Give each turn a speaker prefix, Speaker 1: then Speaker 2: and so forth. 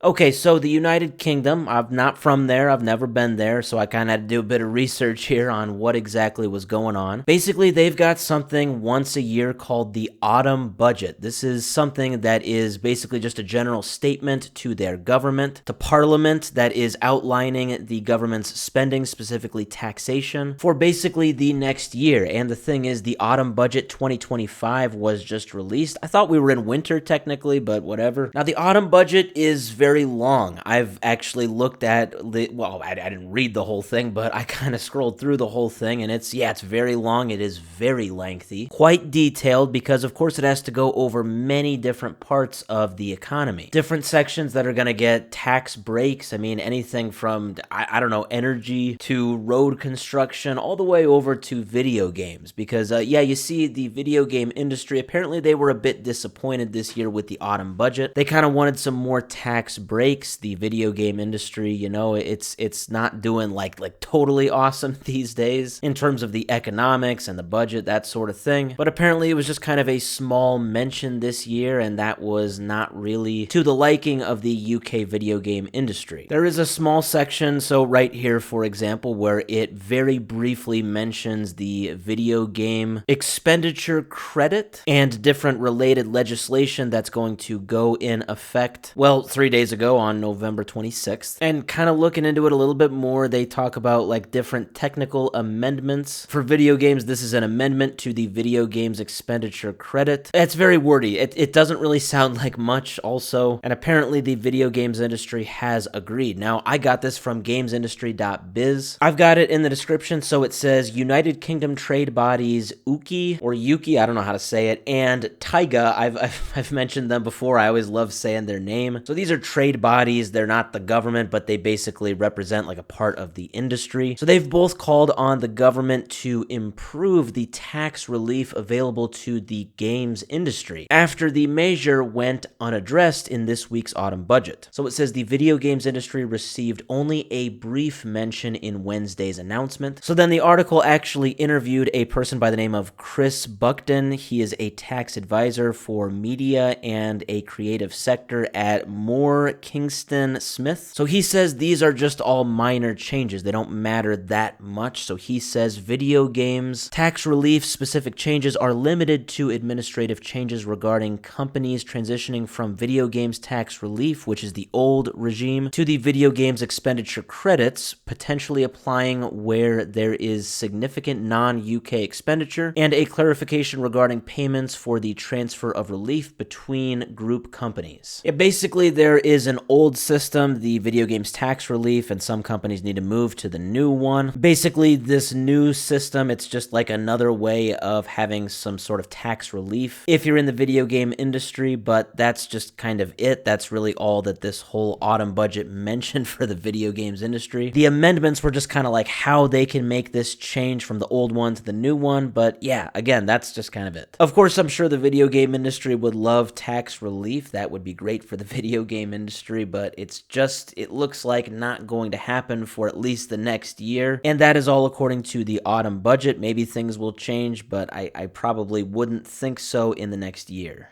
Speaker 1: Okay, so the United Kingdom, I'm not from there. I've never been there, so I kind of had to do a bit of research here on what exactly was going on. Basically, they've got something once a year called the autumn budget. This is something that is basically just a general statement to their government, to Parliament, that is outlining the government's spending, specifically taxation, for basically the next year. And the thing is, the autumn budget 2025 was just released. I thought we were in winter technically, but whatever. Now, the autumn budget is very long. I've actually looked at I didn't read the whole thing, but I kind of scrolled through the whole thing, and it's very long. It is very lengthy, quite detailed, because of course it has to go over many different parts of the economy. Different sections that are going to get tax breaks. I mean, anything from, I don't know, energy to road construction, all the way over to video games. Because, you see the video game industry, apparently they were a bit disappointed this year with the autumn budget. They kind of wanted some more tax breaks. The video game industry, it's not doing like totally awesome these days in terms of the economics and the budget, that sort of thing. But apparently it was just kind of a small mention this year, and that was not really to the liking of the UK video game industry. There is a small section, so right here, for example, where it very briefly mentions the video game expenditure credit and different related legislation that's going to go in effect, 3 days ago on November 26th. And kind of looking into it a little bit more, they talk about like different technical amendments for video games. This is an amendment to the video games expenditure credit. It's very wordy. It doesn't really sound like much also. And apparently the video games industry has agreed. Now, I got this from gamesindustry.biz. I've got it in the description. So it says United Kingdom trade bodies UKI or Yuki, I don't know how to say it, and Taiga. I've mentioned them before. I always love saying their name. So these are trade bodies. They're not the government, but they basically represent like a part of the industry. So they've both called on the government to improve the tax relief available to the games industry after the measure went unaddressed in this week's autumn budget. So it says the video games industry received only a brief mention in Wednesday's announcement. So then the article actually interviewed a person by the name of Chris Buckton. He is a tax advisor for media and a creative sector at Moore Kingston Smith. So he says these are just all minor changes. They don't matter that much. So he says video games tax relief specific changes are limited to administrative changes regarding companies transitioning from video games tax relief, which is the old regime, to the video games expenditure credits, potentially applying where there is significant non-UK expenditure, and a clarification regarding payments for the transfer of relief between group companies. Basically, there is an old system, the video games tax relief, and some companies need to move to the new one. Basically, this new system, it's just like another way of having some sort of tax relief if you're in the video game industry, but that's just kind of it. That's really all that this whole autumn budget mentioned for the video games industry. The amendments were just kind of like how they can make this change from the old one to the new one, but yeah, again, that's just kind of it. Of course, I'm sure the video game industry would love tax relief. That would be great for the video game industry, but it looks like not going to happen for at least the next year. And that is all according to the autumn budget. Maybe things will change, but I probably wouldn't think so in the next year.